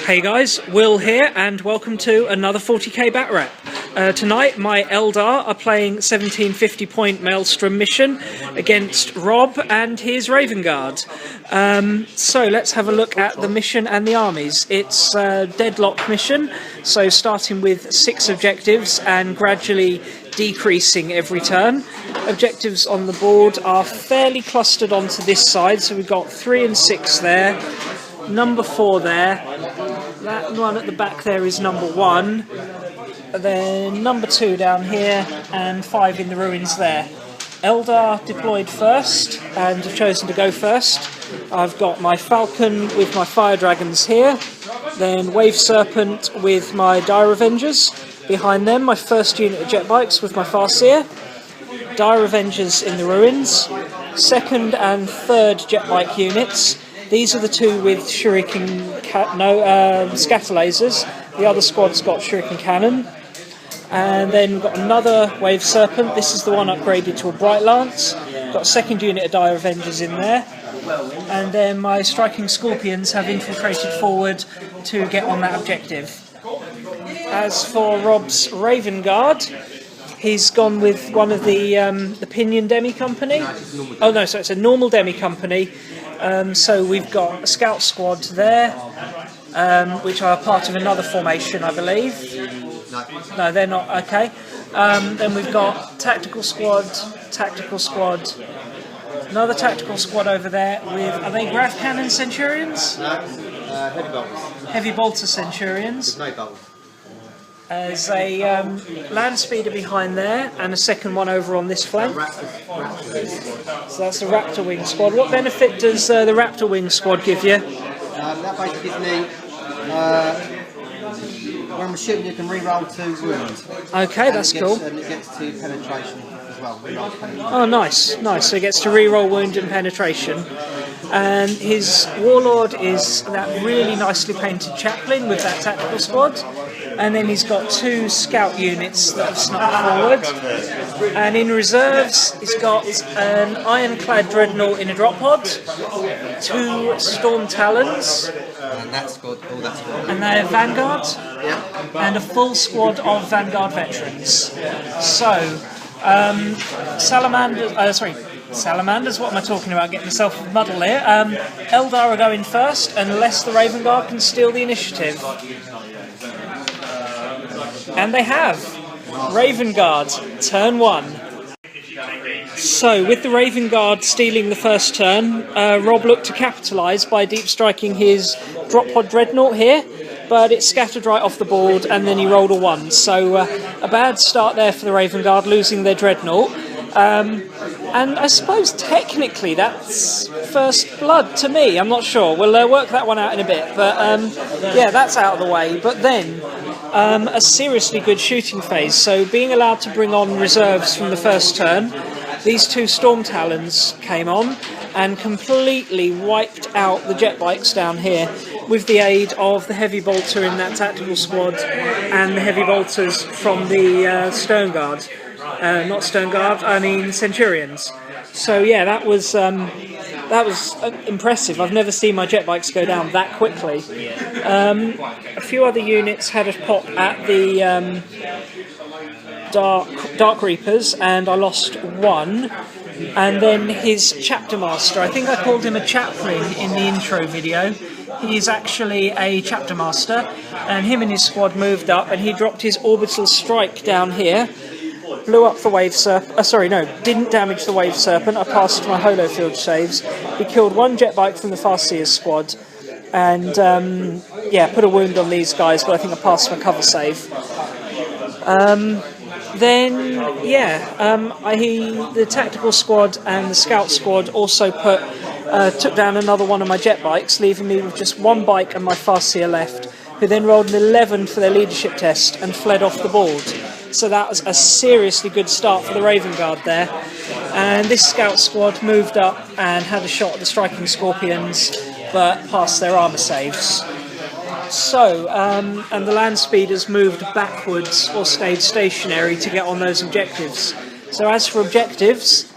Hey guys, Will here and welcome to another 40k batrep. Tonight my Eldar are playing 1750 point Maelstrom mission against Rob and his Raven Guard. So let's have a look at the mission and the armies. It's a deadlock mission, so starting with 6 objectives and gradually decreasing every turn. Objectives on the board are fairly clustered onto this side, so we've got 3 and 6 there, number 4 there. That one at the back there is number 1, then number 2 down here, and 5 in the ruins there. Eldar deployed first, and have chosen to go first. I've got my Falcon with my Fire Dragons here, then Wave Serpent with my Dire Avengers. Behind them, my first unit of Jet Bikes with my Farseer. Dire Avengers in the ruins. Second and third Jet Bike units. These are the 2 with Shuriken, scatter lasers. The other squad's got Shuriken Cannon. And then we've got another Wave Serpent. This is the one upgraded to a Bright Lance. Got a second unit of Dire Avengers in there. And then my Striking Scorpions have infiltrated forward to get on that objective. As for Rob's Raven Guard, he's gone with one of the Pinion Demi Company. Oh no, so it's a normal Demi Company. So we've got a Scout Squad there, which are part of another formation, I believe. No, they're not. Okay. Then we've got Tactical Squad, another Tactical Squad over there with, are they Grav Cannon Centurions? No, Heavy Bolters. Heavy Bolter Centurions. With no bolt. There's a Land Speeder behind there, and a second one over on this flank. So that's the Raptor Wing Squad. What benefit does the Raptor Wing Squad give you? That basically gives me, when I'm shooting you can reroll 2 wounds. Okay, that's cool. And it gets to penetration as well. Oh, nice. So he gets to reroll wound and penetration. And his Warlord is that really nicely painted Chaplain with that Tactical Squad. And then he's got 2 scout units that have snuck forward. And in reserves, he's got an Ironclad Dreadnought in a drop pod, 2 Storm Talons, And that squad, all that squad. and they're Vanguard, Yeah. and a full squad of Vanguard veterans. So, Salamanders, what am I talking about? Getting myself a muddle here. Eldar are going first, unless the Raven Guard can steal the initiative. And they have. Raven Guard, turn 1. So, with the Raven Guard stealing the first turn, Rob looked to capitalise by deep striking his drop pod Dreadnought here, but it scattered right off the board and then he rolled a 1. So, a bad start there for the Raven Guard, losing their Dreadnought. And I suppose technically that's first blood to me, I'm not sure. We'll work that one out in a bit, but yeah, that's out of the way. But then, a seriously good shooting phase, so being allowed to bring on reserves from the first turn, these 2 Storm Talons came on and completely wiped out the Jet Bikes down here with the aid of the Heavy Bolter in that Tactical Squad and the Heavy Bolters from the Stone Guard. Not Stone Guard, I mean Centurions. So yeah, that was impressive. I've never seen my Jet Bikes go down that quickly. A few other units had a pop at the Dark Reapers, and I lost 1. And then his Chapter Master, I think I called him a Chaplain in the intro video. He is actually a Chapter Master, and him and his squad moved up, and he dropped his Orbital Strike down here. Blew up the Wave Serpent. Didn't damage the Wave Serpent. I passed my Holofield saves. He killed 1 Jet Bike from the Farseer's squad, and yeah, put a wound on these guys, but I think I passed my cover save. Then, yeah, the Tactical Squad and the Scout Squad also took down another one of my Jet Bikes, leaving me with just 1 bike and my Farseer left, who then rolled an 11 for their leadership test and fled off the board. So that was a seriously good start for the Raven Guard there. And this Scout Squad moved up and had a shot at the Striking Scorpions, but passed their armour saves. So, and the Land Speeders moved backwards or stayed stationary to get on those objectives. So as for objectives,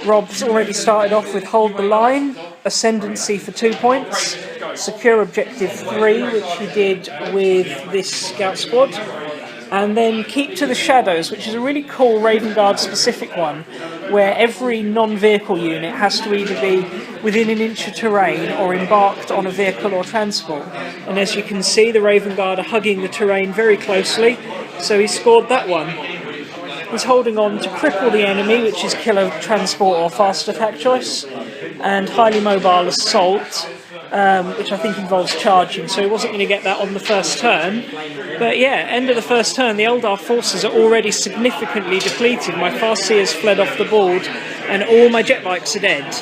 Rob's already started off with Hold the Line, Ascendancy for 2 points, secure objective 3, which he did with this scout squad, and then keep to the shadows, which is a really cool Raven Guard specific one, where every non-vehicle unit has to either be within an inch of terrain or embarked on a vehicle or transport. And as you can see, the Raven Guard are hugging the terrain very closely, so he scored that one. He's holding on to cripple the enemy, which is killer transport or fast attack choice, and highly mobile assault, which I think involves charging, so he wasn't going to get that on the first turn. But yeah, end of the first turn, the Eldar forces are already significantly depleted. My Farseers fled off the board, and all my jet bikes are dead.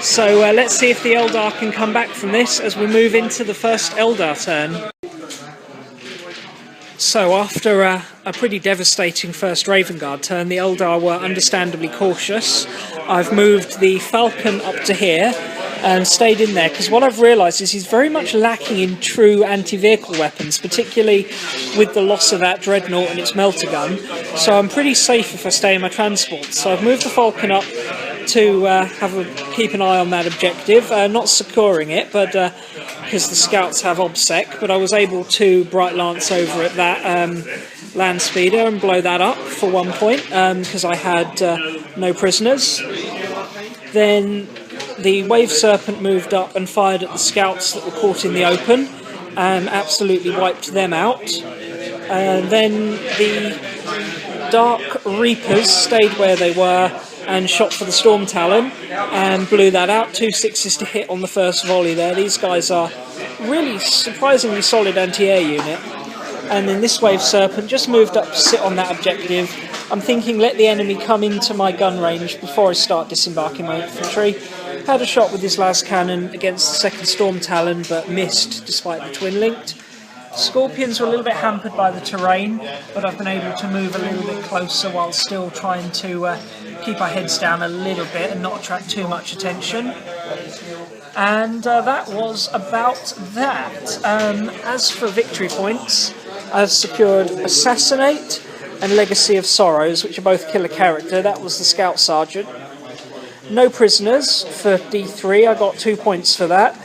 So let's see if the Eldar can come back from this as we move into the first Eldar turn. So after a pretty devastating first Raven Guard turn, the Eldar were understandably cautious. I've moved the Falcon up to here and stayed in there, because what I've realised is he's very much lacking in true anti-vehicle weapons, particularly with the loss of that Dreadnought and its melter gun. So I'm pretty safe if I stay in my transport. So I've moved the Falcon up to keep an eye on that objective, not securing it, but because the scouts have obsec, but I was able to Bright Lance over at that land speeder and blow that up for 1 point, because I had no prisoners. Then the Wave Serpent moved up and fired at the scouts that were caught in the open and absolutely wiped them out. Then the Dark Reapers stayed where they were and shot for the Storm Talon and blew that out. 2 6s to hit on the first volley there. These guys are really surprisingly solid anti-air unit. And then this Wave Serpent just moved up to sit on that objective. I'm thinking let the enemy come into my gun range before I start disembarking my infantry. Had a shot with his last cannon against the second Storm Talon, but missed despite the twin linked. Scorpions were a little bit hampered by the terrain, but I've been able to move a little bit closer while still trying to keep our heads down a little bit and not attract too much attention. And that was about that. As for victory points, I've secured Assassinate and Legacy of Sorrows, which are both killer character. That was the Scout Sergeant. No prisoners for D3, I got 2 points for that.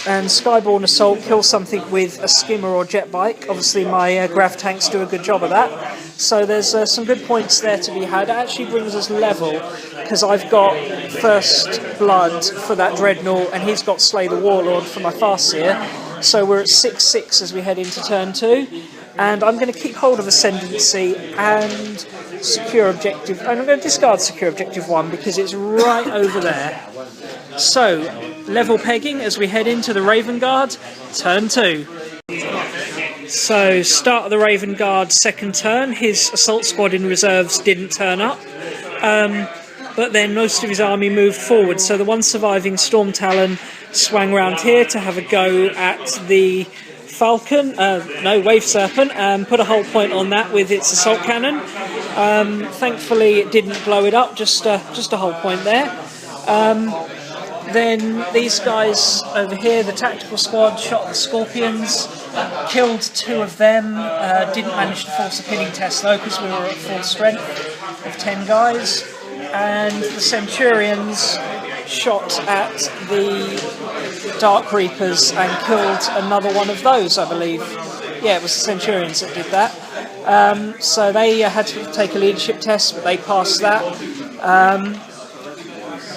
And Skyborne Assault, kill something with a skimmer or jet bike. Obviously my grav tanks do a good job of that. So there's some good points there to be had. It actually brings us level, because I've got first blood for that Dreadnought and he's got Slay the Warlord for my Farseer. So we're at 6-6 as we head into turn 2. And I'm going to keep hold of Ascendancy and secure objective. And I'm going to discard secure objective 1 because it's right over there. So, level pegging as we head into the Raven Guard, turn 2. So, start of the Raven Guard second turn. His assault squad in reserves didn't turn up. But then most of his army moved forward. So the one surviving Storm Talon swang round here to have a go at the Falcon, Wave Serpent, and put a whole point on that with its assault cannon. Thankfully it didn't blow it up, just a whole point there. Then these guys over here, the tactical squad, shot the Scorpions, killed 2 of them, didn't manage to force a pinning test though because we were at full strength of 10 guys. And the Centurions shot at the Dark Reapers and killed another one of those, I believe. Yeah, it was the Centurions that did that. So they had to take a leadership test, but they passed that.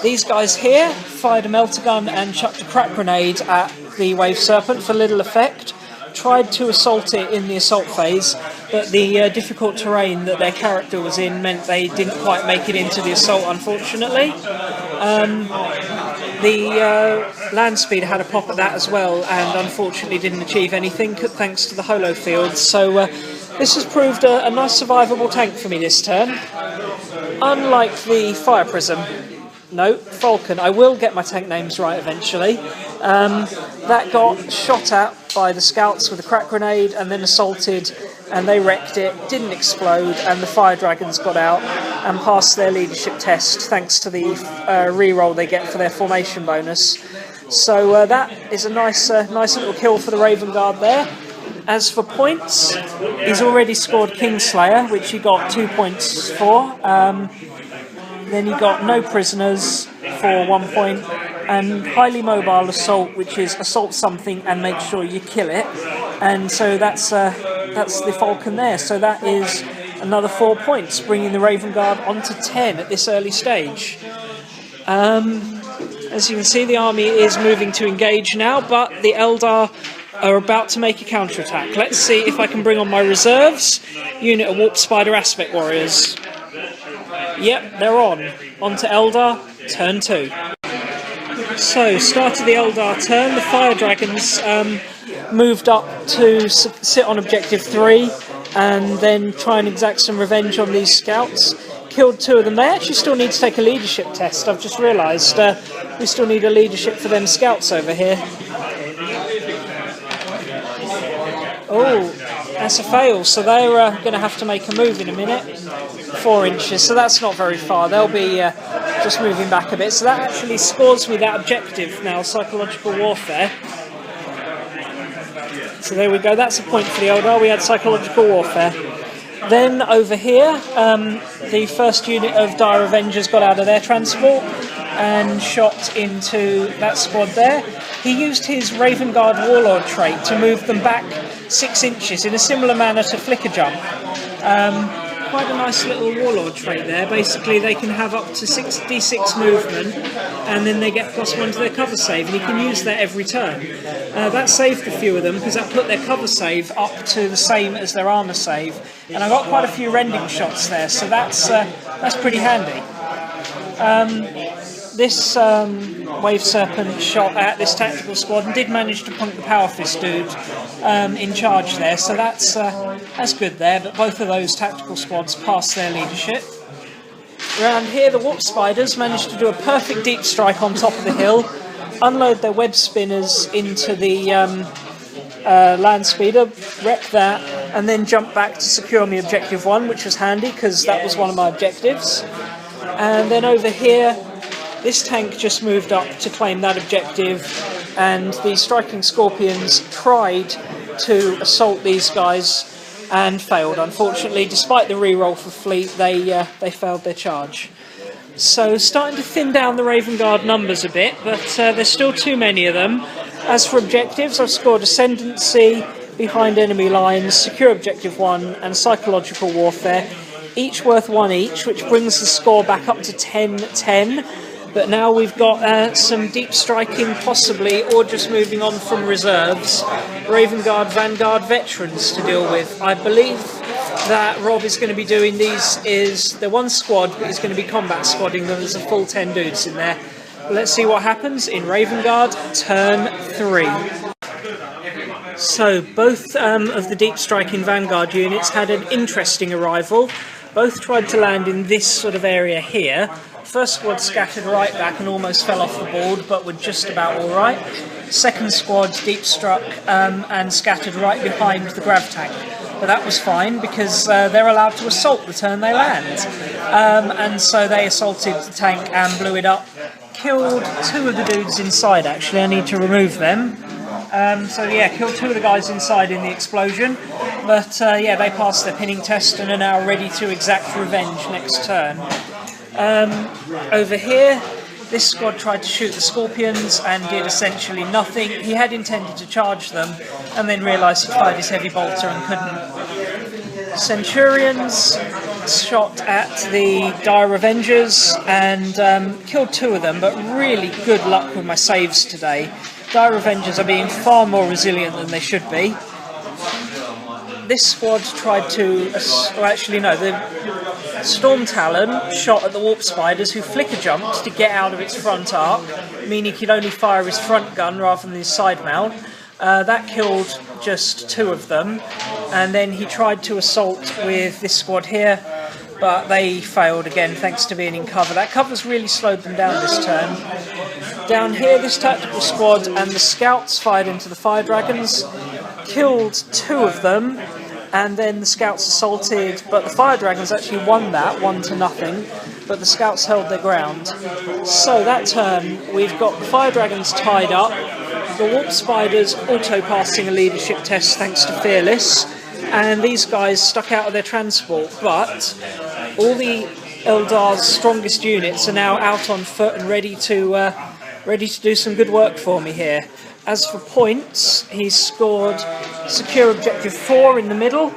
These guys here fired a melter gun and chucked a crack grenade at the Wave Serpent for little effect. Tried to assault it in the assault phase, but the difficult terrain that their character was in meant they didn't quite make it into the assault, unfortunately. The land speeder had a pop at that as well, and unfortunately didn't achieve anything thanks to the holo field. So this has proved a nice survivable tank for me this turn. Unlike the Fire Prism, no, Falcon, I will get my tank names right eventually. That got shot at by the scouts with a crack grenade and then assaulted, and they wrecked it, didn't explode, and the Fire Dragons got out and passed their leadership test thanks to the reroll they get for their formation bonus. So that is a nice little kill for the Raven Guard there. As for points, he's already scored Kingslayer, which he got 2 points for. Then he got no prisoners for 1 point, and highly mobile assault, which is assault something and make sure you kill it. And so that's the Falcon there. So that is another 4 points, bringing the Raven Guard onto 10 at this early stage. As you can see, the army is moving to engage now, but the Eldar are about to make a counterattack. Let's see if I can bring on my reserves. Unit of Warp Spider Aspect Warriors. Yep, they're on. On to Eldar, turn 2. So, start of the Eldar turn, the Fire Dragons moved up to sit on Objective 3 and then try and exact some revenge on these scouts. Killed 2 of them. They actually still need to take a leadership test. I've just realised we still need a leadership for them scouts over here. Oh, that's a fail. So they're going to have to make a move in a minute. 4 inches, so that's not very far. They'll be just moving back a bit. So that actually scores me that objective now, psychological warfare. So there we go. That's a point for the Eldar. We had psychological warfare. Then over here, the first unit of Dire Avengers got out of their transport and shot into that squad there. He used his Raven Guard Warlord trait to move them back 6 inches in a similar manner to Flicker Jump. Quite a nice little Warlord trait there. Basically, they can have up to 6d6 movement, and then they get +1 to their cover save, and you can use that every turn. That saved a few of them because that put their cover save up to the same as their armor save, and I got quite a few rending shots there, so that's pretty handy. This Wave Serpent shot at this tactical squad and did manage to punk the Power Fist dude in charge there, so that's good there, but both of those tactical squads passed their leadership. Around here, the Warp Spiders managed to do a perfect deep strike on top of the hill, unload their web spinners into the land speeder, wreck that, and then jump back to secure me Objective 1, which was handy because that was one of my objectives. And then over here, this tank just moved up to claim that objective, and the Striking Scorpions tried to assault these guys and failed. Unfortunately, despite the reroll for fleet, they failed their charge. So starting to thin down the Raven Guard numbers a bit, but there's still too many of them. As for objectives, I've scored Ascendancy, Behind Enemy Lines, Secure Objective 1 and Psychological Warfare, each worth 1 each, which brings the score back up to 10-10. But now we've got some deep striking possibly, or just moving on from reserves, Raven Guard, Vanguard veterans to deal with. I believe that Rob is going to be doing these, they're one squad, but he's going to be combat squadding them. There's a full 10 dudes in there. Let's see what happens in Raven Guard, turn 3. So both of the deep striking Vanguard units had an interesting arrival. Both tried to land in this sort of area here. First squad scattered right back and almost fell off the board, but were just about alright. Second squad deep struck and scattered right behind the grav tank. But that was fine because they're allowed to assault the turn they land. And so they assaulted the tank and blew it up. Killed 2 of the dudes inside actually, I need to remove them. So yeah, killed 2 of the guys inside in the explosion. But yeah, they passed their pinning test and are now ready to exact revenge next turn. Over here, this squad tried to shoot the Scorpions and did essentially nothing. He had intended to charge them and then realised he fired his heavy bolter and couldn't. Centurions shot at the Dire Avengers and killed 2 of them, but really good luck with my saves today. Dire Avengers are being far more resilient than they should be. This squad tried to, well actually no, the Storm Talon shot at the Warp Spiders, who flicker jumped to get out of its front arc, meaning he could only fire his front gun rather than his side mount. That killed just 2 of them, and then he tried to assault with this squad here, but they failed again thanks to being in cover. That cover's really slowed them down this turn. Down here, this tactical squad and the scouts fired into the Fire Dragons, killed 2 of them, and then the scouts assaulted, but the Fire Dragons actually won that 1-0, but the scouts held their ground. So that turn, we've got the Fire Dragons tied up, the Warp Spiders auto-passing a leadership test thanks to Fearless, and these guys stuck out of their transport, but all the Eldar's strongest units are now out on foot and ready to ready to do some good work for me here. As for points, he's scored Secure Objective 4 in the middle,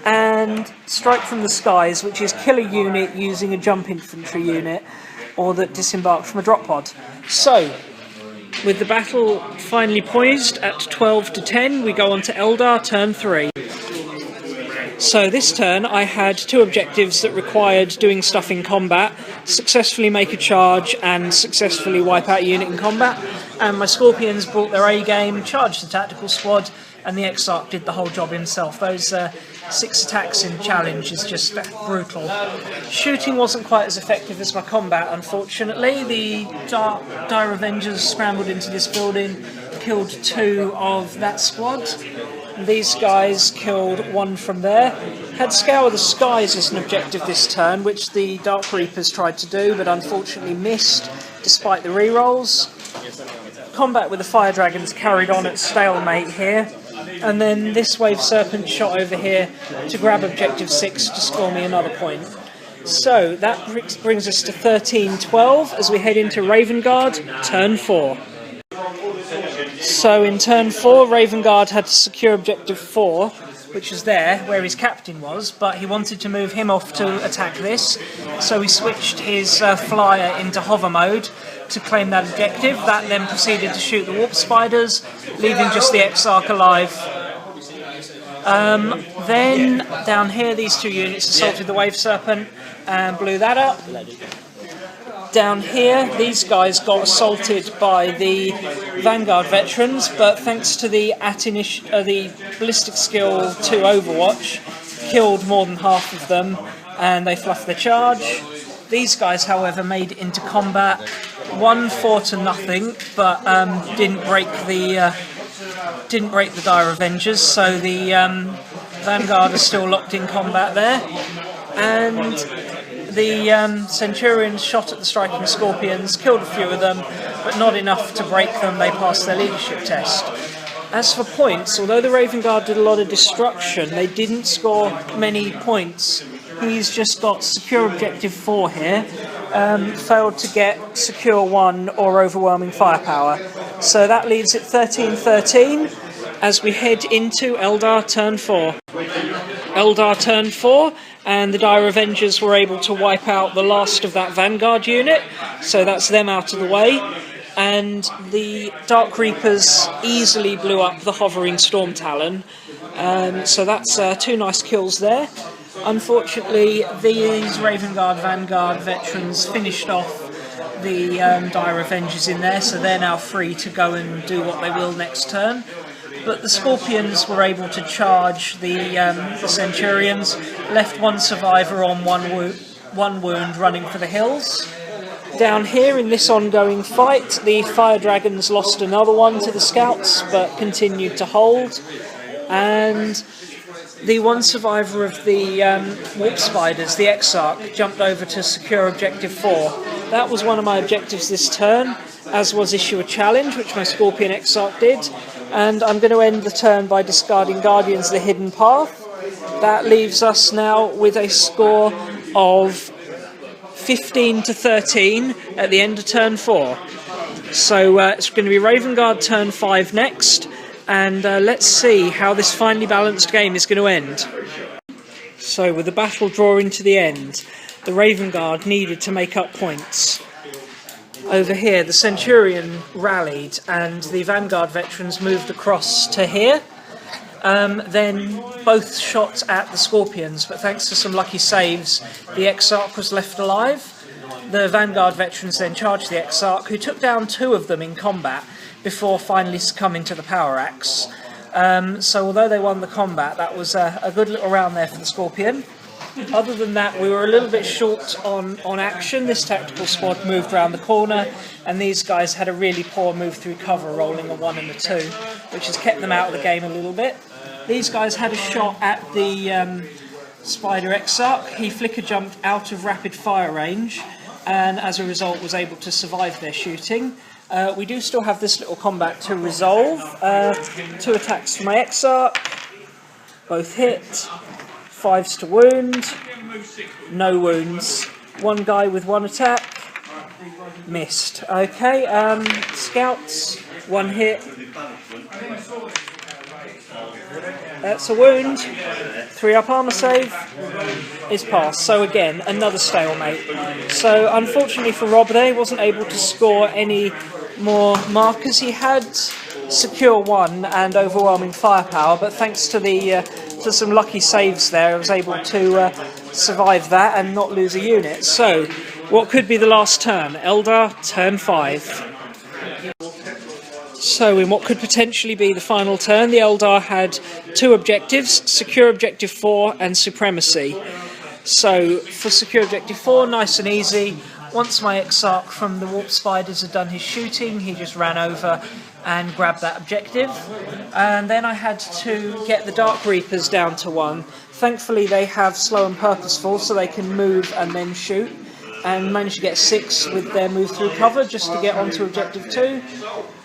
and Strike from the Skies, which is kill a unit using a jump infantry unit, or that disembarked from a drop pod. So, with the battle finally poised at 12 to 10, we go on to Eldar, turn 3. So this turn I had 2 objectives that required doing stuff in combat, successfully make a charge and successfully wipe out a unit in combat, and my Scorpions brought their A game, charged the tactical squad, and the Exarch did the whole job himself. Those 6 attacks in challenge is just brutal. Shooting wasn't quite as effective as my combat, unfortunately. The Dire Avengers scrambled into this building, killed 2 of that squad. These guys killed 1 from there. Had Scour the Skies as an objective this turn, which the Dark Reapers tried to do, but unfortunately missed, despite the rerolls. Combat with the Fire Dragons carried on at stalemate here, and then this Wave Serpent shot over here to grab objective 6 to score me another point. So that brings us to 13-12 as we head into Raven Guard, turn 4. So in turn 4, Raven Guard had to secure objective 4, which was there, where his captain was, but he wanted to move him off to attack this, so he switched his flyer into hover mode to claim that objective. That then proceeded to shoot the Warp Spiders, leaving just the Exarch alive. Then down here, these 2 units assaulted the Wave Serpent and blew that up. Down here, these guys got assaulted by the Vanguard veterans, but thanks to the the ballistic skill 2 Overwatch, killed more than half of them, and they fluffed the charge. These guys, however, made it into combat. 1 4 to nothing, but didn't break the Dire Avengers, so the Vanguard are still locked in combat there, and the Centurions shot at the striking Scorpions, killed a few of them, but not enough to break them. They passed their leadership test. As for points, although the Raven Guard did a lot of destruction, they didn't score many points. He's just got Secure Objective 4 here, failed to get Secure 1 or Overwhelming Firepower. So that leaves it 13-13 as we head into Eldar turn 4. Eldar turn 4, and the Dire Avengers were able to wipe out the last of that Vanguard unit, so that's them out of the way. And the Dark Reapers easily blew up the hovering Storm Talon, so that's 2 nice kills there. Unfortunately, these Raven Guard Vanguard veterans finished off the Dire Avengers in there, so they're now free to go and do what they will next turn. But the Scorpions were able to charge the Centurions, left 1 survivor on 1 wound running for the hills. Down here in this ongoing fight, the Fire Dragons lost another one to the Scouts, but continued to hold. And the 1 survivor of the Warp Spiders, the Exarch, jumped over to secure Objective 4. That was one of my objectives this turn, as was issue a challenge, which my Scorpion Exarch did. And I'm going to end the turn by discarding Guardians of the Hidden Path. That leaves us now with a score of 15-13 at the end of turn 4. So it's going to be Raven Guard turn 5 next, and let's see how this finely balanced game is going to end. So with the battle drawing to the end, the Raven Guard needed to make up points. Over here, the Centurion rallied and the Vanguard veterans moved across to here. Then both shot at the Scorpions, but thanks to some lucky saves, the Exarch was left alive. The Vanguard veterans then charged the Exarch, who took down 2 of them in combat before finally succumbing to the Power Axe. So although they won the combat, that was a good little round there for the Scorpion. Other than that, we were a little bit short on action. This tactical squad moved around the corner, and these guys had a really poor move through cover, rolling a 1 and a 2, which has kept them out of the game a little bit. These guys had a shot at the Spider Exarch. He flicker jumped out of rapid fire range, and as a result was able to survive their shooting. We do still have this little combat to resolve. 2 attacks for my Exarch, both hit. 5s to wound, no wounds. 1 guy with 1 attack, Missed. Okay, scouts, 1 hit. That's a wound. 3 up armour save is passed. So again, another stalemate. So unfortunately for Rob there, he wasn't able to score any more markers. He had secure 1 and overwhelming firepower, but thanks to the to some lucky saves there, I was able to survive that and not lose a unit. So what could be the last turn? Eldar, turn 5. So in what could potentially be the final turn, the Eldar had 2 objectives, secure objective 4 and supremacy. So for secure objective 4, nice and easy. Once my Exarch from the Warp Spiders had done his shooting, he just ran over and grabbed that objective. And then I had to get the Dark Reapers down to 1. Thankfully they have slow and purposeful, so they can move and then shoot. And managed to get 6 with their move through cover just to get onto objective 2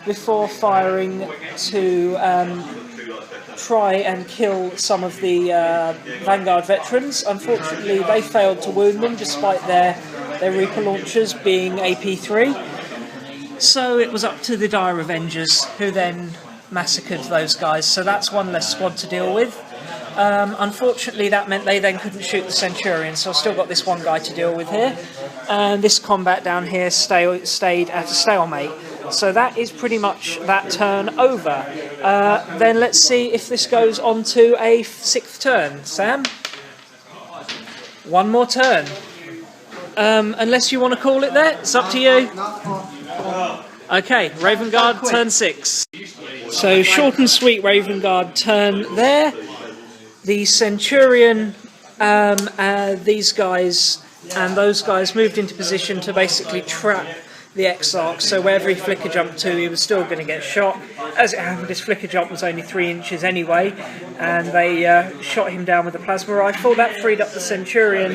before firing to try and kill some of the Vanguard veterans. Unfortunately they failed to wound them despite their Reaper launchers being AP3. So it was up to the Dire Avengers, who then massacred those guys. So that's 1 less squad to deal with. Unfortunately that meant they then couldn't shoot the Centurion, so I've still got this one guy to deal with here. And this combat down here stayed at a stalemate. So that is pretty much that turn over. Then let's see if this goes on to a 6th turn. Sam? 1 more turn. Unless you want to call it there, it's up to you. Okay, Raven Guard, turn 6. So short and sweet Raven Guard turn there. The Centurion, these guys and those guys moved into position to basically trap the Exarch, so wherever he flicker jumped to, he was still going to get shot. As it happened, his flicker jump was only 3 inches anyway, and they shot him down with a plasma rifle. That freed up the Centurion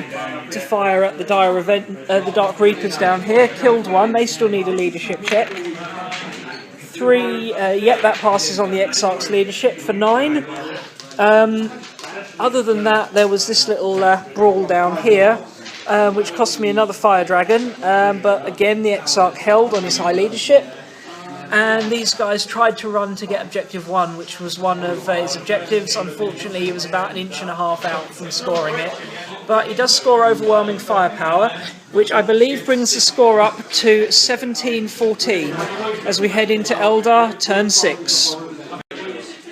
to fire at the the Dark Reapers down here. Killed 1. They still need a leadership check. 3. Yep, that passes on the Exarch's leadership for 9. Other than that, there was this little brawl down here, which cost me another Fire Dragon, but again the Exarch held on his high leadership, and these guys tried to run to get objective 1, which was one of his objectives. Unfortunately he was about 1.5 inches out from scoring it, but he does score overwhelming firepower, which I believe brings the score up to 17-14 as we head into Eldar turn 6.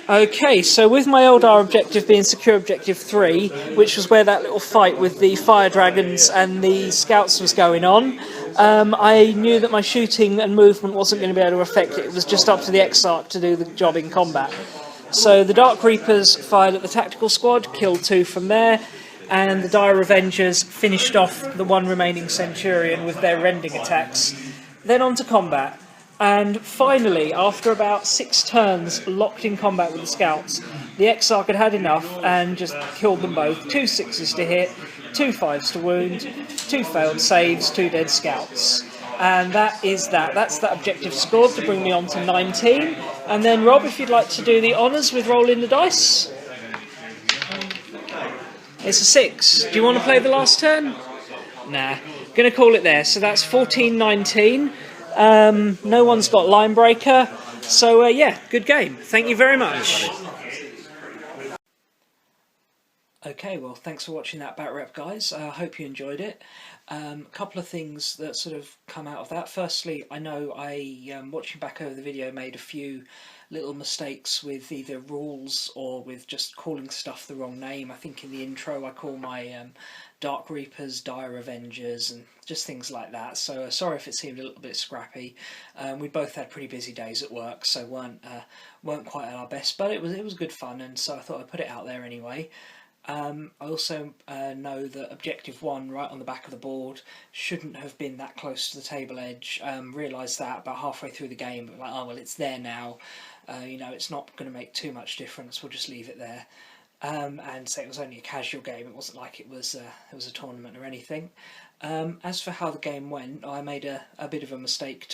Okay, so with my Eldar objective being secure objective 3, which was where that little fight with the Fire Dragons and the Scouts was going on, I knew that my shooting and movement wasn't going to be able to affect it. It was just up to the Exarch to do the job in combat. So the Dark Reapers fired at the tactical squad, killed 2 from there, and the Dire Avengers finished off the 1 remaining Centurion with their rending attacks. Then on to combat. And finally, after about 6 turns locked in combat with the Scouts, the Exarch had had enough and just killed them both. 2 6s to hit, 2 5s to wound, 2 failed saves, 2 dead Scouts. And that is that. That's that objective scored to bring me on to 19. And then Rob, if you'd like to do the honours with rolling the dice. It's a 6. Do you want to play the last turn? Nah. Gonna call it there. So that's 14-19. No one's got line breaker, so yeah, good game. Thank you very much. Okay, well, thanks for watching that batrep, guys. I hope you enjoyed it. A couple of things that sort of come out of that. Firstly, I know I, watching back over the video, made a few little mistakes with either rules or with just calling stuff the wrong name. I think in the intro I call my Dark Reapers Dire Avengers and just things like that. So sorry if it seemed a little bit scrappy. We both had pretty busy days at work, so weren't quite at our best, but it was good fun, and so I thought I'd put it out there anyway. I also know that objective 1 right on the back of the board shouldn't have been that close to the table edge. Realised that about halfway through the game, but like, oh well, it's there now. You know, it's not going to make too much difference, we'll just leave it there. And so it was only a casual game, it wasn't like it was a tournament or anything. As for how the game went, I made a bit of a mistake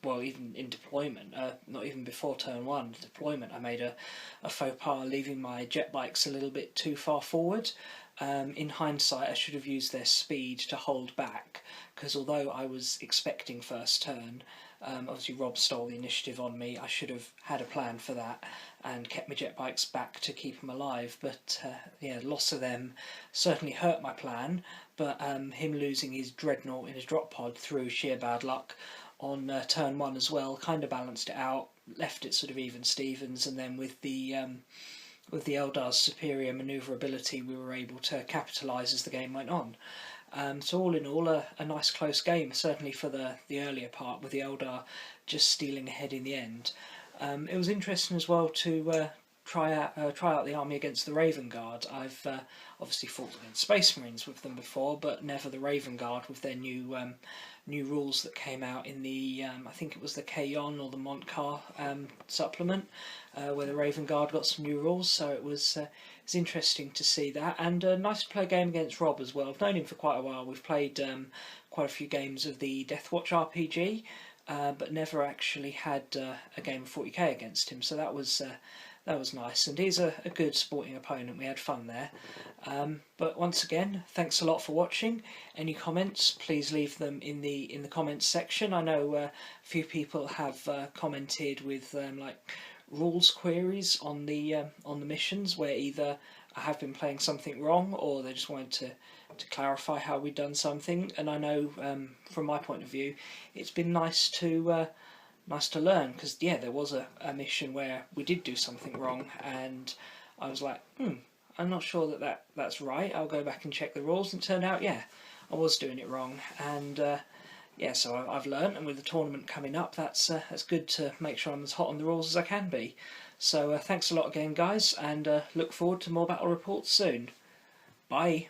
well, even in deployment, not even before turn 1, deployment, I made a faux pas leaving my jet bikes a little bit too far forward. In hindsight, I should have used their speed to hold back, because although I was expecting first turn, obviously Rob stole the initiative on me. I should have had a plan for that and kept my jet bikes back to keep them alive. But yeah, loss of them certainly hurt my plan. But him losing his dreadnought in his drop pod through sheer bad luck on turn 1 as well kind of balanced it out, left it sort of even Stevens, and then with the Eldar's superior manoeuvrability, we were able to capitalise as the game went on. So all in all, a nice close game, certainly for the earlier part, with the Eldar just stealing ahead in the end. It was interesting as well to try out the army against the Raven Guard. I've obviously fought against Space Marines with them before, but never the Raven Guard with their new rules that came out in the I think it was the Kayon or the Montcar supplement, where the Raven Guard got some new rules. So it's interesting to see that, and nice to play a game against Rob as well. I've known him for quite a while. We've played quite a few games of the Deathwatch RPG, but never actually had a game of 40k against him. So that was nice, and he's a good sporting opponent. We had fun there. But once again, thanks a lot for watching. Any comments, please leave them in the comments section. I know a few people have commented with like rules queries on the missions, where either I have been playing something wrong or they just wanted to clarify how we'd done something. And I know from my point of view, it's been nice to learn, because yeah, there was a mission where we did do something wrong, and I was like, I'm not sure that's right. I'll go back and check the rules, and it turned out, yeah, I was doing it wrong. And yeah, so I've learned, and with the tournament coming up, that's good to make sure I'm as hot on the rules as I can be. So thanks a lot again, guys, and look forward to more battle reports soon. Bye.